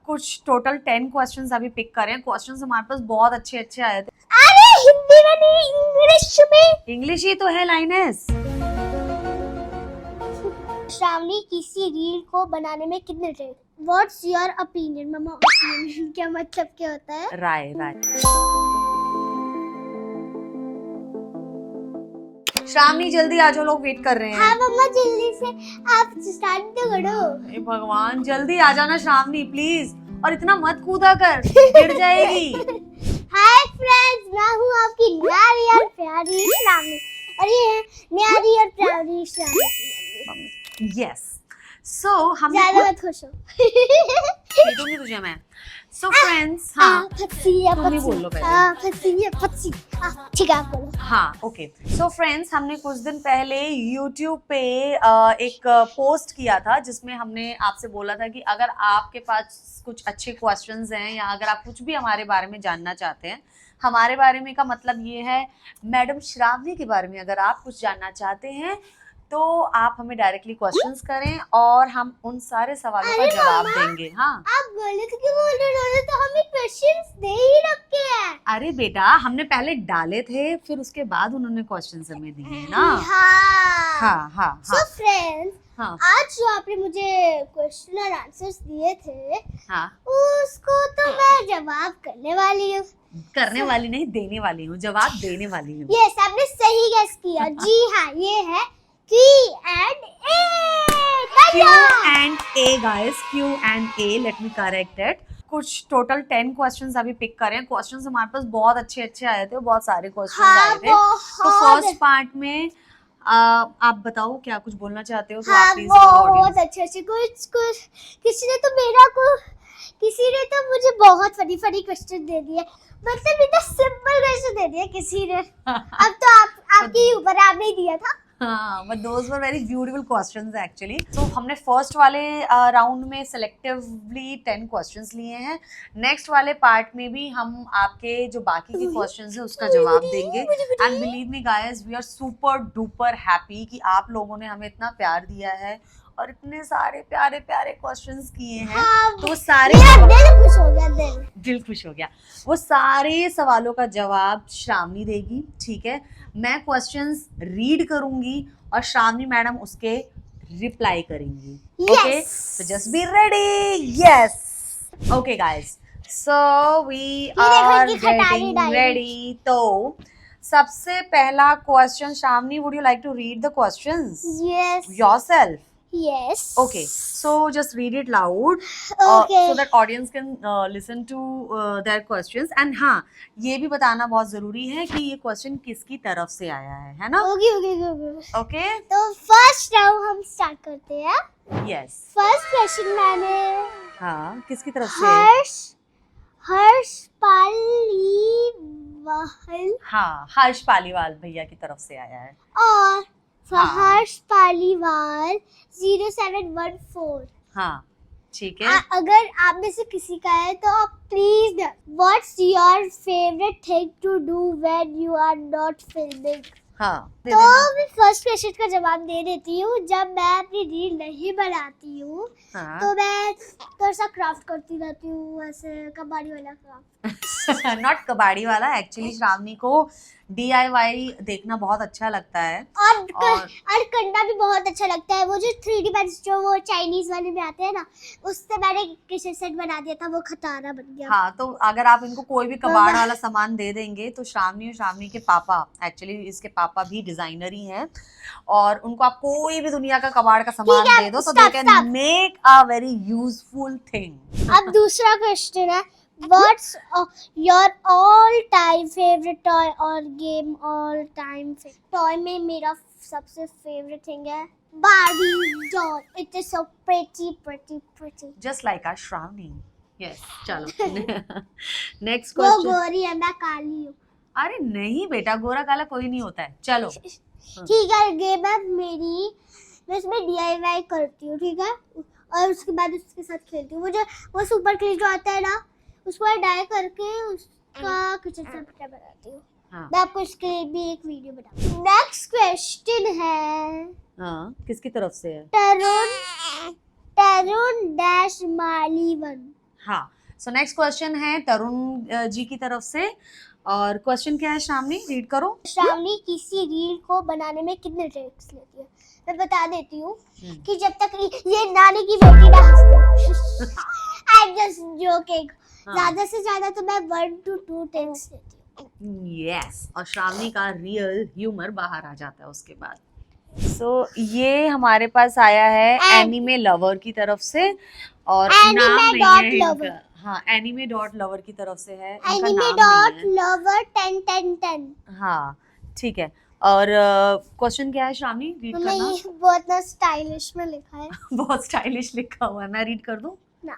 कुछ total 10 questions अभी pick करें। क्वेश्चंस हमारे पास बहुत अच्छे अच्छे आए थे। अरे हिंदी में नहीं, इंग्लिश में। इंग्लिश ही तो है लाइनेस। श्रावणी, किसी रील को बनाने में कितने टेक? What's your opinion, मामा? ओपिनियन क्या मतलब क्या होता है? राय श्रावणी जल्दी आ जाओ, लोग वेट कर रहे हैं। हाँ मम्मा, जल्दी से आप स्टार्ट तो करो। हे भगवान, जल्दी आ जाना श्रावणी प्लीज, और इतना मत कूदा कर, गिर जाएगी। हाय फ्रेंड्स, मैं हूँ आपकी न्यारी और प्यारी श्रावणी, और ये है न्यारी और प्यारी श्रावणी। यस, सो हम ज्यादा मत खुश हो। भेजूंगी तुझे मैं। सो फ्रेंड्स, हाँ तुम ही बोल लो पहले। ठीक है, आप बोलो। हाँ ओके। सो फ्रेंड्स, हमने कुछ दिन पहले YouTube पे एक पोस्ट किया था जिसमें हमने आपसे बोला था कि अगर आपके पास कुछ अच्छे क्वेश्चंस हैं या अगर आप कुछ भी हमारे बारे में जानना चाहते हैं, हमारे बारे में का मतलब ये है मैडम श्रावणी के बारे में अगर आप कुछ जानना चाहते हैं तो आप हमें डायरेक्टली क्वेश्चंस करें और हम उन सारे सवालों का जवाब देंगे। हाँ, आप गलत क्यों बोल रहे हो? तो हमें क्वेश्चंस दे ही रखे हैं। अरे बेटा, हमने पहले डाले थे, फिर उसके बाद उन्होंने क्वेश्चंस हमें दिए ना। हाँ। So friends, हाँ आज जो आपने मुझे क्वेश्चन और आंसर्स दिए थे, हाँ, उसको तो मैं जवाब करने वाली हूँ। करने वाली नहीं, देने वाली हूँ, जवाब देने वाली हूँ। यस, आपने सही गेस किया। जी हाँ, ये है Q&A। Q&A guys, Q&A, let me correct it. कुछ टोटल 10 क्वेश्चंस अभी पिक करें। क्वेश्चंस हमारे पास बहुत अच्छे अच्छे आए थे, बहुत सारे क्वेश्चंस आए थे। तो फर्स्ट पार्ट में आप बताओ क्या कुछ बोलना चाहते हो तो आप प्लीज बहुत अच्छे कुछ किसी ने तो मुझे बहुत फनी फनी क्वेश्चन दे दिए, मतलब इतना सिंपल क्वेश्चन दे दिया किसी ने। अब तो आपके ऊपर, आपने ही दिया था। हाँ, but those were very beautiful questions actually. So हमने फर्स्ट वाले राउंड में सिलेक्टिवली 10 क्वेश्चंस लिए हैं। नेक्स्ट वाले पार्ट में भी हम आपके जो बाकी के क्वेश्चंस हैं उसका जवाब देंगे। And believe me guys, we are super duper happy कि आप लोगों ने हमें इतना प्यार दिया है और इतने सारे प्यारे प्यारे क्वेश्चंस किए हैं। तो वो सारे दिल खुश हो गया। वो सारे सवालों का जवाब श्रावणी देगी, ठीक है। मैं क्वेश्चंस रीड करूंगी और श्रावणी मैडम उसके रिप्लाई करेंगी। Okay, so just be ready. Yes, okay guys, so we are getting ready. तो सबसे पहला question, Shravani, would you like to read the questions? Yes, yourself? Yes. Okay, so just read it loud, Okay. so that audience can listen to their questions. And हाँ, ये भी बताना बहुत जरूरी है कि ये क्वेश्चन किसकी तरफ से आया है ना? Okay. तो फर्स्ट राउंड हम स्टार्ट करते हैं। Yes. फर्स्ट क्वेश्चन मैंने हाँ, किसकी तरफ से? हर्ष पालीवाल। हाँ, हर्ष पालीवाल भैया की तरफ से आया है। और हर्ष पालीवाल 0714। हाँ, ठीक है। अगर आप में से किसी का है तो आप please, what's your favourite thing to do when you are not filming? हाँ, तो मैं फर्स्ट क्वेश्चन का जवाब दे देती हूँ। जब मैं अपनी रील नहीं बनाती हूँ तो मैं थोड़ा सा क्राफ्ट करती रहती हूँ, ऐसे कबाड़ी वाला क्राफ्ट। नॉट कबाड़ी वाला, एक्चुअली श्रावणी को DIY देखना बहुत अच्छा लगता है और करना भी बहुत अच्छा लगता है। वो जो 3D पेंस जो वो चाइनीज वाले में आते हैं ना, उससे मैंने किचन सेट बना दिया था, वो खटारा बन गया। हाँ, तो अगर आप इनको कोई भी कबाड़ वाला सामान दे देंगे तो श्रावणी और श्रावणी के पापा, एक्चुअली इसके पापा भी डिजाइनर ही हैं, और उनको आप कोई भी दुनिया का कबाड़ का सामान दे दो तो they can make a very useful thing. अब दूसरा क्वेश्चन है, What's your all-time favorite toy or game all-time favorite? Toy में मेरा सबसे favorite thing है Barbie doll. It is so pretty. Just like our Shravani. Yes, चलो। Next question. वो गोरी है, मैं काली हूँ। अरे नहीं बेटा, गोरा काला कोई नहीं होता है। चलो ठीक है, गेम है मेरी, मैं इसमें DIY करती हूँ, ठीक है, और उसके बाद उसके साथ खेलती हूँ। वो सुपर क्लिक जो आता है ना, उसको डाई करके उसका किचन सेट बनाती हूँ। हाँ। मैं आपको इसके लिए भी एक वीडियो बनाऊंगी। नेक्स्ट क्वेश्चन है, हाँ, किसकी तरफ से है? तरुण तरुण डैश माली 1। हाँ, सो नेक्स्ट क्वेश्चन है तरुण जी की तरफ से, और क्वेश्चन क्या है श्रावणी, रीड करो। श्रावणी किसी रील को बनाने में कितने टेक्स लेती है? मैं बता देती हूँ कि जब तक ये नानी की बेटी ना आई एम जस्ट जोकिंग, ज्यादा से ज्यादा तो मैं 1 to 2 टेक्स लेती हूँ। यस, और श्रावणी का रियल ह्यूमर बाहर आ जाता है उसके बाद। सो ये हमारे पास आया है एनीमे लवर की तरफ से, और नाम नहीं है इनका। हाँ, एनीमे डॉट लवर की तरफ से है, इनका एनीमे नाम डॉट नहीं है। लवर 10 10 10। हाँ ठीक है, और क्वेश्चन क्या है श्रावणी, रीड हमने करना। ये बहुत ना स्टाइलिश में लिखा है। बहुत स्टाइलिश लिखा हुआ है, मैं रीड कर दूं? ना।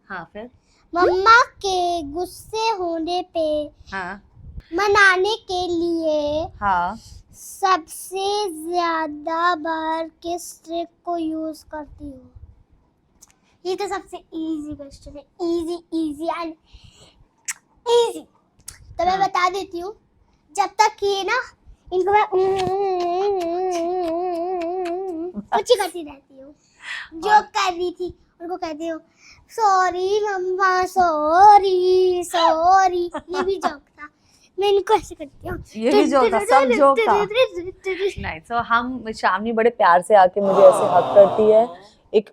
हाँ फिर। मम्मा के गुस्से होने पे हाँ मनाने के लिए हाँ, सबसे ज्यादा बार किस ट्रिक को यूज करती हो? ये तो सबसे इजी क्वेश्चन है, इजी इजी एंड इजी। तो मैं हाँ। बता देती हूँ, जब तक ये ना इनको मैं कुछ ही करती रहती हूँ। जो कर रही थी उनको कहती हूँ सॉरी मम्मा, सॉरी सॉरी। ये भी जोक था, मैं इनको ऐसे करती हूँ। ये भी जोक था, सब जोक था। नहीं, सो हम श्रावणी बड़े प्यार से आके मुझे ऐसे हक करती है, एक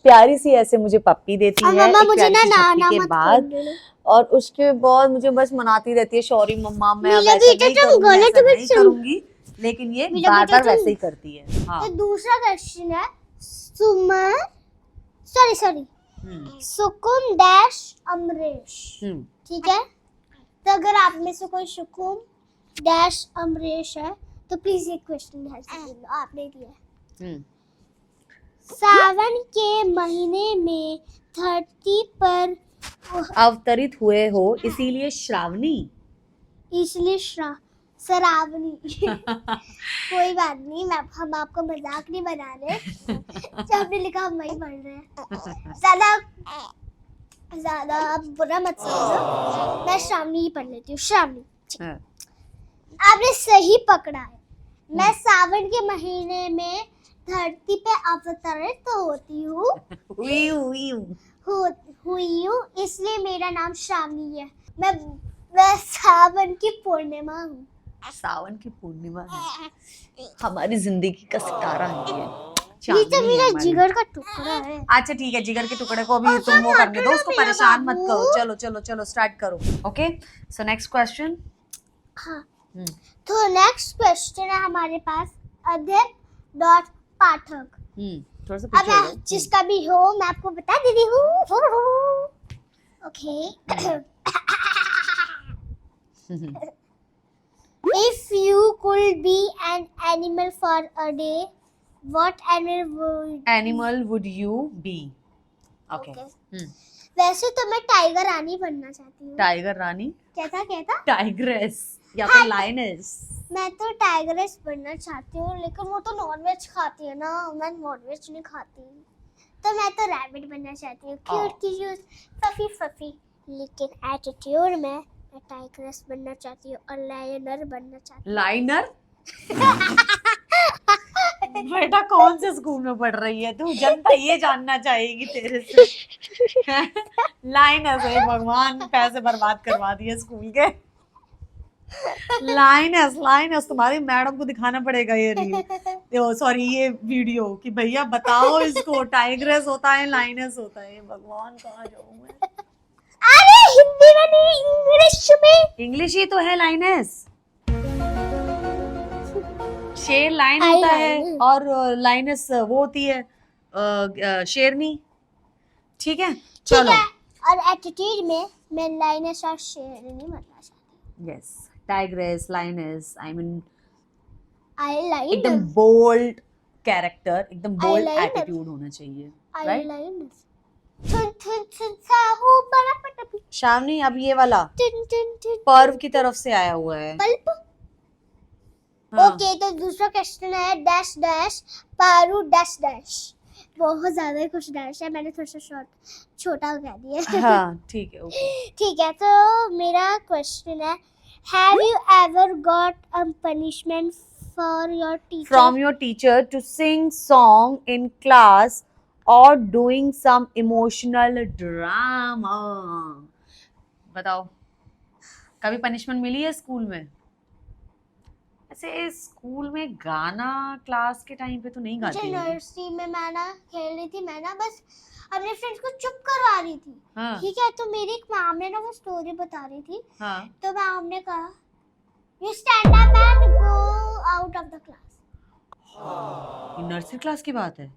प्यारी सी ऐसे मुझे पप्पी देती है मम्मा एक मुझे प्यारी ना सी नाना झप्पी के मत बाद, कर देना। और उसके बाद मुझे बस मनाती रहती है, सॉरी मम्मा मैं अब मीला ऐसा बेटा, नहीं तुम करूंगी, गलत ऐसा मत नहीं सुन। करूंगी, लेकिन ये मीला बार बेटा, बार तुम- वैसे ही करती है। हाँ। तो दूसरा क्वेश्चन है सुमन, सॉरी हम्म, सुकुम डैश अमरेश। हम्म, ठीक है, तो अगर आप में से कोई सुकुम डैश अमरेश है तो प्लीज ये क्वेश्चन आपने दिया है। हम्म। सावन के महीने में 30 पर अवतरित हुए हो इसीलिए श्रावणी। इसलिए श्रावणी। कोई बात नहीं, हम आपको मजाक नहीं बना रहे। जो हमने लिखा हम वही पढ़ रहे हैं। ज्यादा आप बुरा मत समझो, मैं श्रावणी ही पढ़ लेती हूँ। श्रावणी, हाँ। आपने सही पकड़ा है। मैं सावन के महीने में धरती पे अवतरित तो होती हूँ, हुई हूँ, इसलिए मेरा नाम श्रावणी है। मैं सावन की पूर्णिमा हूँ। सावन की पूर्णिमा है, हमारी जिंदगी का सितारा है ये। ये तो चांदनी है मेरा हमारी। जिगर का टुकड़ा है। अच्छा ठीक है, जिगर के टुकड़े को भी तुम वो करने दो, उसको परेशान मत करो। चलो चलो चलो स्टार्ट करो। Okay, so next question. हाँ, तो नेक्स्ट क्वेश्चन है हमारे पास अध्यय डॉट पाठक। थोड़ा सा अब पीछे हो मैं जिसका भी हो मैं आपको बता दे रही हूँ। ओके, जाओ। if you could be an animal for a day, what animal would you be? Okay, Okay. वैसे तो मैं टाइगर रानी बनना चाहती हूँ। टाइगर रानी, क्या था? टाइग्रेस या फिर लायनेस? मैं तो टाइगरेस बनना चाहती हूँ, लेकिन वो तो नॉनवेज खाती है ना, मैं नॉनवेज नहीं खाती। तो मैं तो रैबिट बनना चाहती हूँ, क्यूट क्यूट फफी फफी। लेकिन एटीट्यूड में मैं टाइगरेस बनना चाहती हूँ और लायनर बनना चाहती हूँ। लाइनर? बेटा कौन से स्कूल में पढ़ रही है तू? जनता ये जानना चाहेगी तेरे से। लाइनस है, भगवान पैसे बर्बाद करवा दिए स्कूल के। लाइनस तुम्हारी मैडम को दिखाना पड़ेगा ये रील, सॉरी ये वीडियो, कि भैया बताओ इसको टाइग्रेस होता है लाइनस होता है। भगवान कहाँ जाऊँ मैं? अरे हिंदी में नहीं, इंग्लिश में। इंग्लिश ही तो है लाइनस। शेर लाइन होता है और लाइनस वो होती है शेरनी। ठीक है चलो। और एटीट्यूड में मैं लाइनस और शेरनी बनना चाहती हूँ। Yes, tigress, lioness, I mean I like एकदम बोल्ड कैरेक्टर, एकदम बोल्ड eyeliner. एटीट्यूड होना चाहिए, आई राइट? लाइनस। थुन थुन थुन साहू बड़ा पटपी। शामनी, अब ये वाला टन टन टन पर्व की तरफ से आया हुआ है। पल्प। हाँ। ओके, तो दूसरा क्वेश्चन है dash dash Paru dash dash. बहुत ज्यादा कुछ डैश है, मैंने थोड़ा सा छोटा कह दिया। हाँ ठीक है, ओके। ठीक है, तो मेरा क्वेश्चन है have you ever got a punishment for your teacher? From your teacher to sing song in class or doing some emotional drama. बताओ, कभी पनिशमेंट मिली है स्कूल में? ऐसे स्कूल में गाना क्लास के टाइम पे तो नहीं गाती मुझे होगी। नर्सरी में मैं ना खेल रही थी, मैं ना बस अपने फ्रेंड्स को चुप करवा रही थी। हाँ ठीक है, तो मेरी एक मैम ने ना वो स्टोरी बता रही थी, हाँ। तो मैम ने कहा you stand up and go out of the class. ये नर्सरी क्लास की बात है?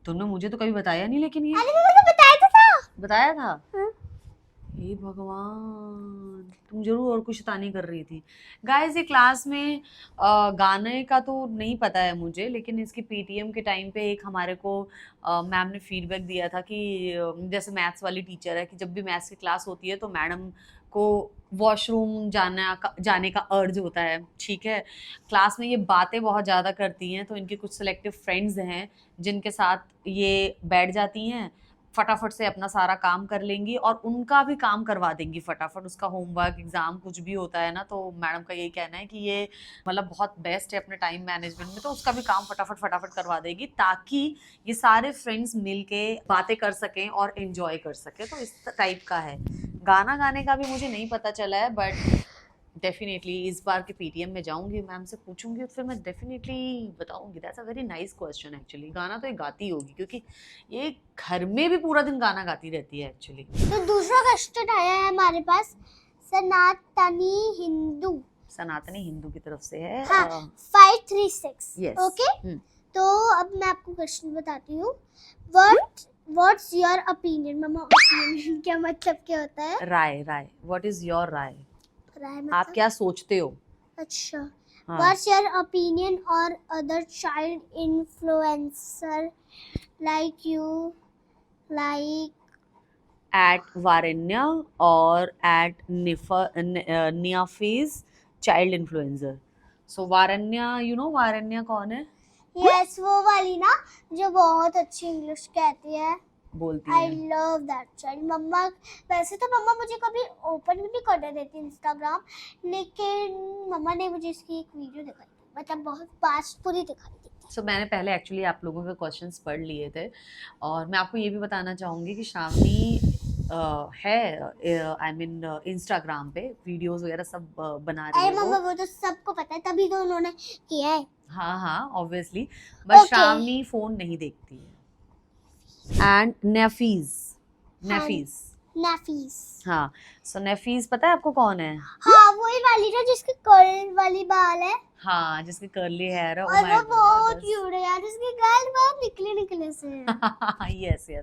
तुमने मुझे तो कभी बताया नहीं, लेकिन ये अरे मैंने बताया तो था। बताया था। हाँ। हे भगवान, तुम जरूर और कुछ शैतानी कर रही थी। गाइस, ये क्लास में गाने का तो नहीं पता है मुझे, लेकिन इसकी पीटीएम के टाइम पे एक हमारे को मैम ने फीडबैक दिया था कि जैसे मैथ्स वाली टीचर है कि जब भी मैथ्स की क्लास होती है तो मैडम को वॉशरूम जाने का अर्ज होता है। ठीक है, क्लास में ये बातें बहुत ज़्यादा करती हैं, तो इनके कुछ सिलेक्टिव फ्रेंड्स हैं जिनके साथ ये बैठ जाती हैं, फटाफट से अपना सारा काम कर लेंगी और उनका भी काम करवा देंगी फटाफट। उसका होमवर्क, एग्जाम कुछ भी होता है ना, तो मैडम का यही कहना है कि ये मतलब बहुत बेस्ट है अपने टाइम मैनेजमेंट में, तो उसका भी काम फटाफट करवा देगी ताकि ये सारे फ्रेंड्स मिलके बातें कर सकें और एंजॉय कर सकें। तो इस टाइप का है। गाना गाने का भी मुझे नहीं पता चला है, बट डेफिनेटली इस बार के पीटीएम में जाऊंगी, मैम से पूछूंगी, फिर मैं डेफिनेटली बताऊंगी। That's a very nice question actually. गाना तो ये गाती होगी क्योंकि ये घर में भी पूरा दिन गाना गाती रहती है एक्चुअली। तो दूसरा क्वेश्चन आया है हमारे पास सनातनी हिंदू। सनातनी हिंदू की तरफ से है। हाँ, 536। Yes. ओके, तो अब मैं आपको क्वेश्चन बताती हूँ। What's your opinion? Mama, opinion क्या मतलब क्या होता है? राय। व्हाट इज योर राय? राय आप मतलब? क्या सोचते हो? अच्छा, हाँ। व्हाट्स योर ओपिनियन और other child influencer like you, like at Varanya और एट नियाफीज child influencer. So Varanya, you know Varanya कौन है? यस, वो वाली ना जो बहुत अच्छी इंग्लिश कहती है। बोलती आई है। Love that child. मम्मा, वैसे तो मम्मा मुझे कभी ओपन भी नहीं करने देती इंस्टाग्राम, लेकिन मम्मा ने मुझे इसकी एक वीडियो दिखाई थी, मतलब बहुत पास्ट पूरी दिखाई थी। सो मैंने पहले एक्चुअली आप लोगों के क्वेश्चंस पढ़ लिए थे, और मैं आपको ये भी बताना चाहूँगी कि श्रावणी है आई मीन इंस्टाग्राम पे वीडियोस वगैरह सब बना रही अरे है मम्मा, वो। वो तो सबको पता है, तभी तो उन्होंने किया है। हाँ obviously, but Okay. Shravani phone नहीं देखती है। एंड नेफीज नफीस। हाँ, सो नेफीज पता है आपको कौन है? हाँ, वही वाली ना जिसके कर्ल वाली बाल है, हाँ, जिसके कर्ली हेयर है। और वो बहुत क्यूट है यार, जिसके गाल बहुत निकले से हैं। यस सो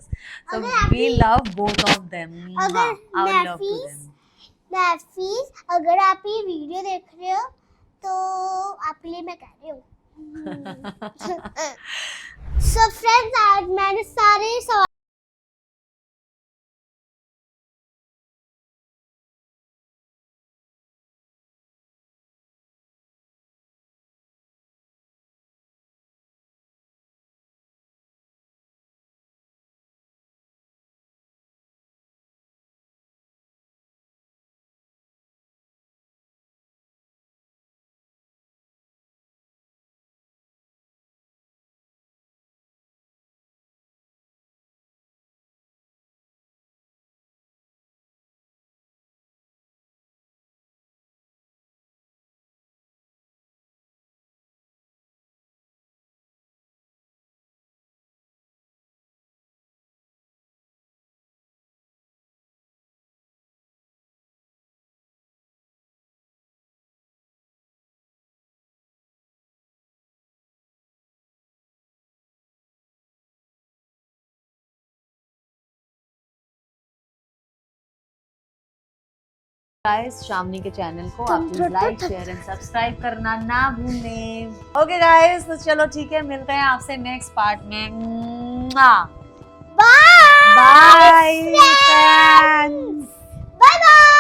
अगर आप we love both of them. अगर आई लव टू नेफीस देम। नफीस, अगर आप ये वीडियो देख रहे हो तो आपके लिए मैं कह रही हूँ। सो फ्रेंड्स, आज मैंने सारे सवाल गाइस, श्रावणी के चैनल को आप please like, share and subscribe करना ना भूलें। ओके गाइस, तो चलो ठीक है, मिलते हैं आपसे नेक्स्ट पार्ट में। Bye bye friends. Bye bye.